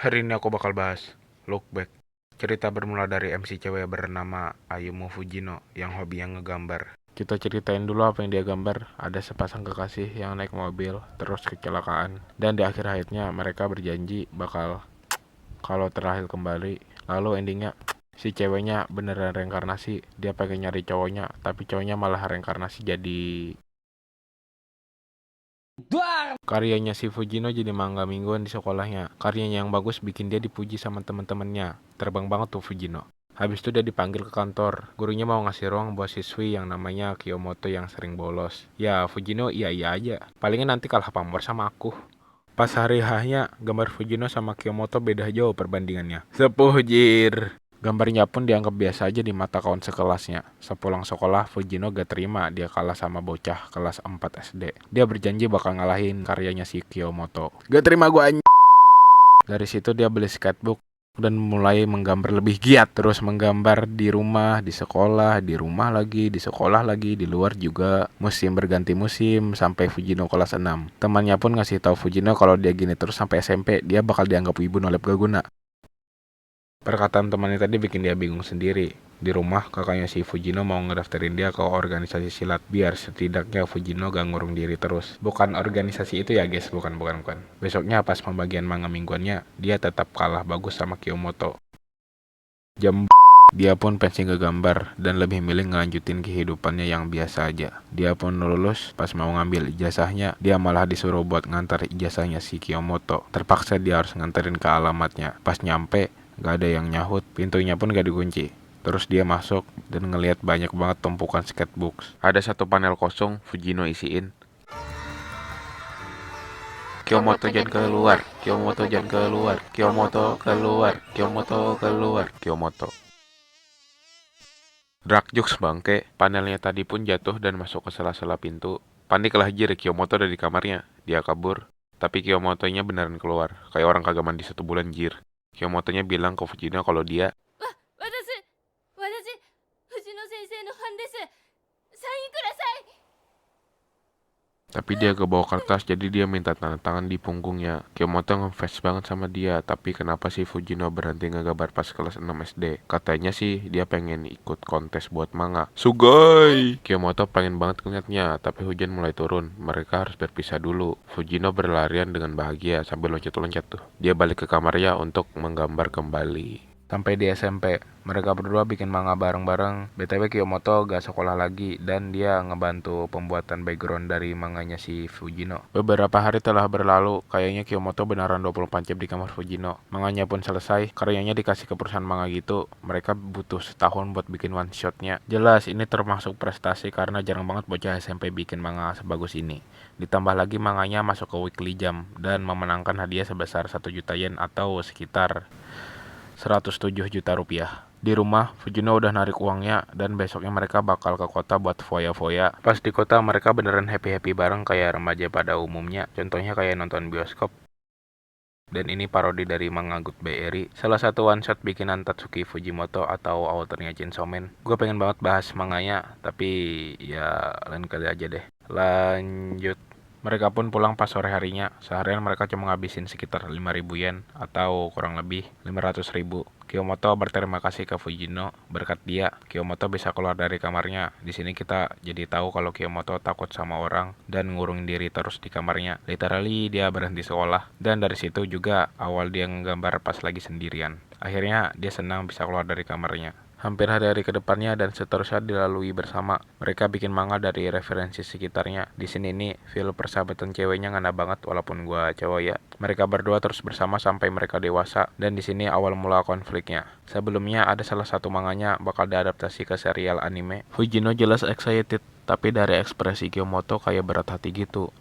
Hari ini aku bakal bahas Look Back. Cerita bermula dari MC cewek bernama Ayumu Fujino yang hobinya ngegambar. Kita ceritain dulu apa yang dia gambar. Ada sepasang kekasih yang naik mobil terus kecelakaan, dan di akhir hayatnya mereka berjanji bakal kalau terlahir kembali. Lalu endingnya si ceweknya beneran reinkarnasi. Dia pengen nyari cowoknya, tapi cowoknya malah reinkarnasi jadi karyanya si Fujino. Jadi manga mingguan di sekolahnya. Karyanya yang bagus bikin dia dipuji sama teman-temannya. Terbang banget tuh Fujino. Habis itu dia dipanggil ke kantor. Gurunya mau ngasih ruang buat siswi yang namanya Kiyomoto yang sering bolos. Ya Fujino iya aja. Palingan nanti kalah pamor sama aku. Pas hari hanya gambar Fujino sama Kiyomoto beda jauh perbandingannya. Sepuh jir. Gambarnya pun dianggap biasa aja di mata kawan sekelasnya. Sepulang sekolah, Fujino gak terima dia kalah sama bocah kelas 4 SD. Dia berjanji bakal ngalahin karyanya si Kiyomoto. Gak terima gua anj. Dari situ dia beli sketchbook dan mulai menggambar lebih giat. Terus menggambar di rumah, di sekolah, di rumah lagi, di sekolah lagi, di luar juga. Musim berganti musim sampai Fujino kelas 6. Temannya pun ngasih tahu Fujino kalau dia gini terus sampai SMP, dia bakal dianggap ibu nolep gak guna. Perkataan temannya tadi bikin dia bingung sendiri. Di rumah, kakaknya si Fujino mau ngedaftarin dia ke organisasi silat biar setidaknya Fujino gak ngurung diri terus. Bukan organisasi itu ya guys, bukan. Besoknya pas pembagian manga mingguannya, dia tetap kalah bagus sama Kiyomoto. Jam dia pun pensiun ke gambar dan lebih milih ngelanjutin kehidupannya yang biasa aja. Dia pun lulus, pas mau ngambil ijazahnya, dia malah disuruh buat ngantar ijazahnya si Kiyomoto. Terpaksa dia harus nganterin ke alamatnya. Pas nyampe, gak ada yang nyahut, pintunya pun gak dikunci. Terus dia masuk dan ngelihat banyak banget tumpukan sketchbooks. Ada satu panel kosong, Fujino isiin. Kiyomoto jangan keluar, Kiyomoto jangan keluar, Kiyomoto keluar, Kiyomoto keluar, Kiyomoto. Drag jokes bangke, panelnya tadi pun jatuh dan masuk ke sela-sela pintu. Paniklah jir, Kiyomoto ada di kamarnya. Dia kabur, tapi Kiyomotonya beneran keluar. Kayak orang kagak mandi 1 bulan jir. Kiyomotonya bilang ke Fujino kalau dia tapi dia gak bawa kertas, jadi dia minta tanda tangan di punggungnya. Kiyomoto ngefans banget sama dia, tapi kenapa sih Fujino berhenti ngegambar pas kelas 6 SD? Katanya sih dia pengen ikut kontes buat manga. Sugoi! Kiyomoto pengen banget ngeliatnya, tapi hujan mulai turun. Mereka harus berpisah dulu. Fujino berlarian dengan bahagia sambil loncat-loncat tuh. Dia balik ke kamarnya untuk menggambar kembali. Sampai di SMP, mereka berdua bikin manga bareng-bareng. BTW Kiyomoto gak sekolah lagi dan dia ngebantu pembuatan background dari manganya si Fujino. Beberapa hari telah berlalu, kayaknya Kiyomoto beneran 24 jam di kamar Fujino. Manganya pun selesai, karyanya dikasih ke perusahaan manga gitu. Mereka butuh setahun buat bikin one shotnya. Jelas ini termasuk prestasi karena jarang banget bocah SMP bikin manga sebagus ini. Ditambah lagi manganya masuk ke Weekly Jump dan memenangkan hadiah sebesar 1 juta yen atau sekitar 107 juta rupiah. Di rumah, Fujino udah narik uangnya dan besoknya mereka bakal ke kota buat foya-foya. Pas di kota mereka beneran happy-happy bareng kayak remaja pada umumnya. Contohnya kayak nonton bioskop. Dan ini parodi dari manga Goodbye Eri, salah satu one shot bikinan Tatsuki Fujimoto atau autornya Chainsaw Man. Gue pengen banget bahas manganya, tapi ya lain kali aja deh. Lanjut. Mereka pun pulang pas sore harinya. Seharian mereka cuma ngabisin sekitar 5.000 yen atau kurang lebih 500.000. Kiyomoto berterima kasih ke Fujino. Berkat dia, Kiyomoto bisa keluar dari kamarnya. Di sini kita jadi tahu kalau Kiyomoto takut sama orang dan ngurungin diri terus di kamarnya. Literally dia berhenti sekolah. Dan dari situ juga awal dia nggambar pas lagi sendirian. Akhirnya dia senang bisa keluar dari kamarnya. Hampir hari-hari kedepannya dan seterusnya dilalui bersama. Mereka bikin manga dari referensi sekitarnya. Di sini nih, feel persahabatan ceweknya ngena banget walaupun gua cowok ya. Mereka berdua terus bersama sampai mereka dewasa dan di sini awal mula konfliknya. Sebelumnya ada salah satu manganya bakal diadaptasi ke serial anime. Fujino jelas excited, tapi dari ekspresi Kiyomoto kayak berat hati gitu.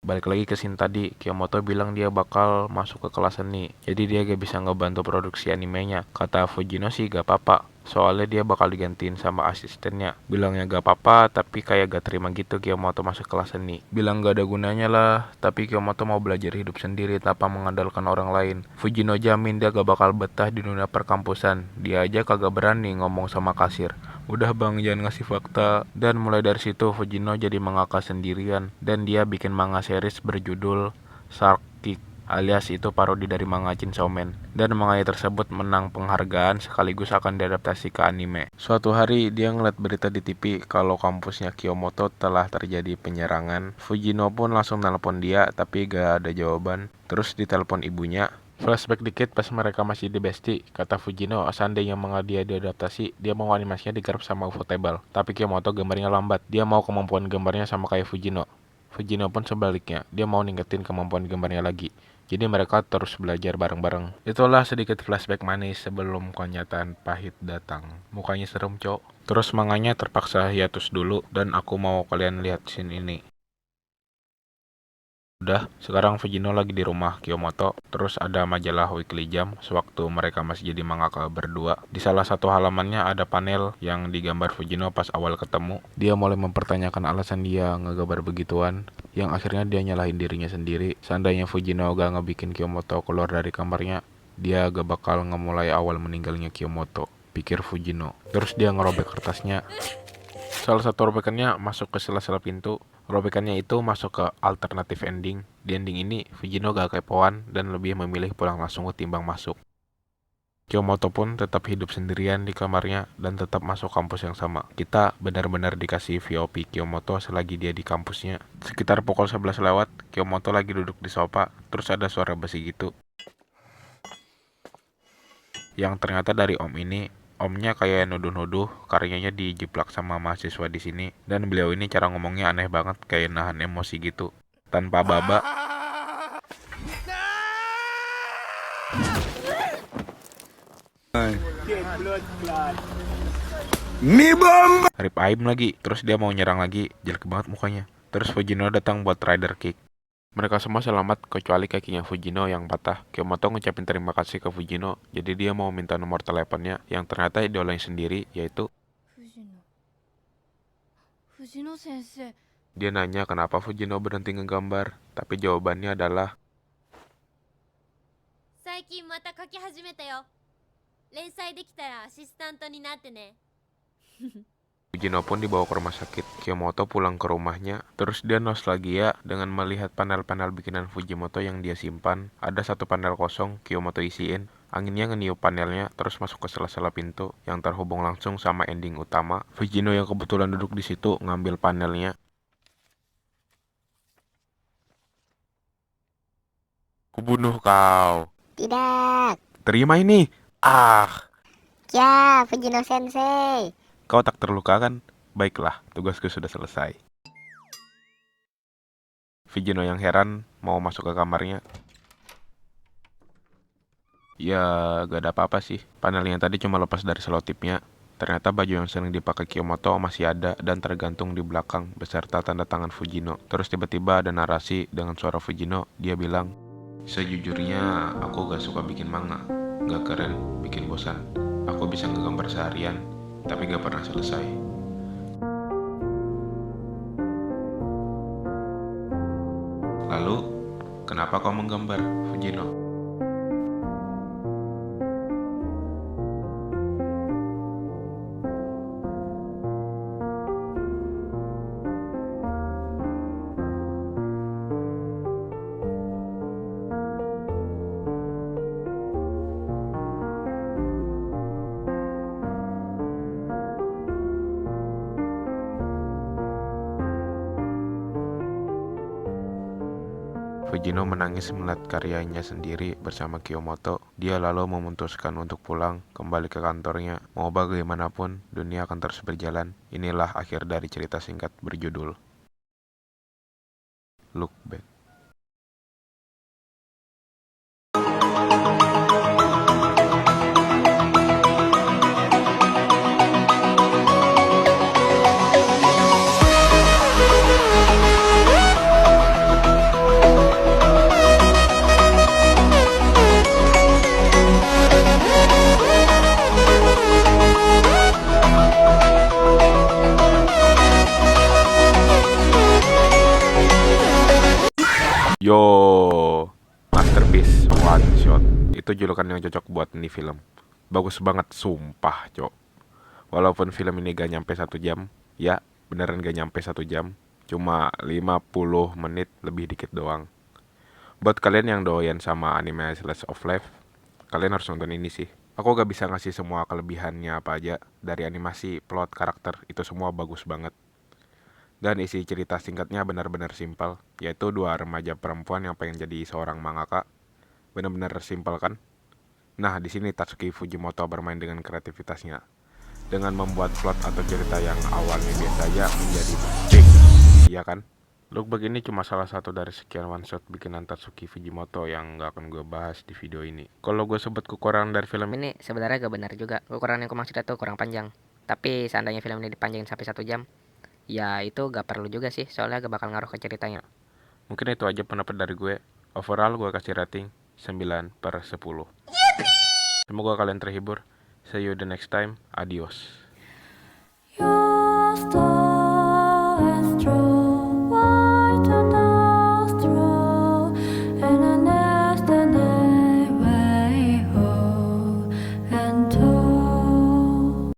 Balik lagi ke scene tadi, Kiyomoto bilang dia bakal masuk ke kelas seni, jadi dia gak bisa ngebantu produksi animenya. Kata Fujino sih gak apa-apa, soalnya dia bakal digantiin sama asistennya. Bilangnya gak apa-apa, tapi kayak gak terima gitu Kiyomoto masuk kelas seni. Bilang gak ada gunanya lah, tapi Kiyomoto mau belajar hidup sendiri tanpa mengandalkan orang lain. Fujino jamin dia gak bakal betah di dunia perkampusan. Dia aja kagak berani ngomong sama kasir. Udah bang, jangan ngasih fakta. Dan mulai dari situ Fujino jadi mangaka sendirian dan dia bikin manga series berjudul Shark Kick. alias itu parodi dari manga Chainsaw Man. Dan manga tersebut menang penghargaan sekaligus akan diadaptasi ke anime. Suatu hari dia ngeliat berita di TV kalau kampusnya Kiyomoto telah terjadi penyerangan. Fujino pun langsung nelpon dia tapi gak ada jawaban. Terus ditelepon ibunya. Flashback dikit pas mereka masih di Besti, kata Fujino seandainya manga dia diadaptasi, dia mau animasinya digarap sama Ufotable. Tapi Kiyomoto gambarnya lambat, dia mau kemampuan gambarnya sama kayak Fujino. Fujino pun sebaliknya, dia mau ningkatin kemampuan gambarnya lagi. Jadi mereka terus belajar bareng-bareng. Itulah sedikit flashback manis sebelum kenyataan pahit datang. Mukanya serem, cok. Terus manganya terpaksa hiatus dulu dan aku mau kalian lihat scene ini. Udah, sekarang Fujino lagi di rumah Kiyomoto. Terus ada majalah Weekly Jump sewaktu mereka masih jadi mangaka berdua. Di salah satu halamannya ada panel yang digambar Fujino pas awal ketemu. Dia mulai mempertanyakan alasan dia ngegambar begituan, yang akhirnya dia nyalahin dirinya sendiri. Seandainya Fujino gak ngebikin Kiyomoto keluar dari kamarnya, dia gak bakal ngemulai awal meninggalnya Kiyomoto, pikir Fujino. Terus dia ngerobek kertasnya. Salah satu robekannya masuk ke sela-sela pintu. Robekannya itu masuk ke alternatif ending. Di ending ini, Fujino gak kepoan dan lebih memilih pulang langsung ketimbang masuk. Kiyomoto pun tetap hidup sendirian di kamarnya dan tetap masuk kampus yang sama. Kita benar-benar dikasih VOP Kiyomoto selagi dia di kampusnya. Sekitar pukul 11 lewat, Kiyomoto lagi duduk di sofa, terus ada suara besi gitu. Yang ternyata dari om ini. Omnya kayak nuduh-nuduh karyanya dijiplak sama mahasiswa di sini, dan beliau ini cara ngomongnya aneh banget, kayak nahan emosi gitu, tanpa baba. Rip aim lagi, terus dia mau nyerang lagi, jelek banget mukanya. Terus Fujino datang buat rider kick. Mereka semua selamat kecuali kakinya Fujino yang patah. Kiyomoto ngucapin terima kasih ke Fujino, jadi dia mau minta nomor teleponnya yang ternyata idolanya sendiri, yaitu Fujino sensei. Dia nanya kenapa Fujino berhenti ngegambar, tapi jawabannya adalah Fujino pun dibawa ke rumah sakit. Kiyomoto pulang ke rumahnya, terus dia nostalgia dengan melihat panel-panel bikinan Fujimoto yang dia simpan. Ada satu panel kosong, Kiyomoto isiin. Anginnya ngeniup panelnya, terus masuk ke sela-sela pintu yang terhubung langsung sama ending utama. Fujino yang kebetulan duduk di situ ngambil panelnya. Kubunuh kau. Tidak. Terima ini. Ah. Ya, Fujino Sensei. Kau tak terluka kan? Baiklah, tugasku sudah selesai. Fujino yang heran mau masuk ke kamarnya. Ya, gak ada apa-apa sih. Panel yang tadi cuma lepas dari selotipnya. Ternyata baju yang sering dipakai Kiyomoto masih ada dan tergantung di belakang beserta tanda tangan Fujino. Terus tiba-tiba ada narasi dengan suara Fujino. Dia bilang, sejujurnya aku gak suka bikin manga. Gak keren, bikin bosan. Aku bisa ngegambar seharian, tapi gak pernah selesai. Lalu, kenapa kau menggambar, Fujino? Fujino menangis melihat karyanya sendiri bersama Kiyomoto. Dia lalu memutuskan untuk pulang, kembali ke kantornya. Mau bagaimanapun, dunia akan terus berjalan. Inilah akhir dari cerita singkat berjudul Look Back. Yo, masterpiece one shot. Itu julukan yang cocok buat ini film. Bagus banget, sumpah, cok. Walaupun film ini gak nyampe 1 jam, ya beneran gak nyampe 1 jam. Cuma 50 menit lebih dikit doang. Buat kalian yang doyan sama anime slice of life, kalian harus nonton ini sih. Aku gak bisa ngasih semua kelebihannya apa aja. Dari animasi, plot, karakter, itu semua bagus banget. Dan isi cerita singkatnya benar-benar simpel, yaitu dua remaja perempuan yang pengen jadi seorang mangaka. Benar-benar simpel kan? Nah, di sini Tatsuki Fujimoto bermain dengan kreativitasnya, dengan membuat plot atau cerita yang awalnya biasa aja menjadi big. Iya kan? Lookback ini cuma salah satu dari sekian one shot bikinan Tatsuki Fujimoto yang gak akan gue bahas di video ini. Kalau gue sebut kekurangan dari film ini, Ini sebenarnya gak benar juga. Kekurangan yang aku maksud itu kurang panjang. Tapi seandainya film ini dipanjangin sampai 1 jam, ya itu gak perlu juga sih. Soalnya gak bakal ngaruh ke ceritanya. mungkin itu aja pendapat dari gue. Overall gue kasih rating 9/10. Semoga kalian terhibur. See you the next time. Adios. Your story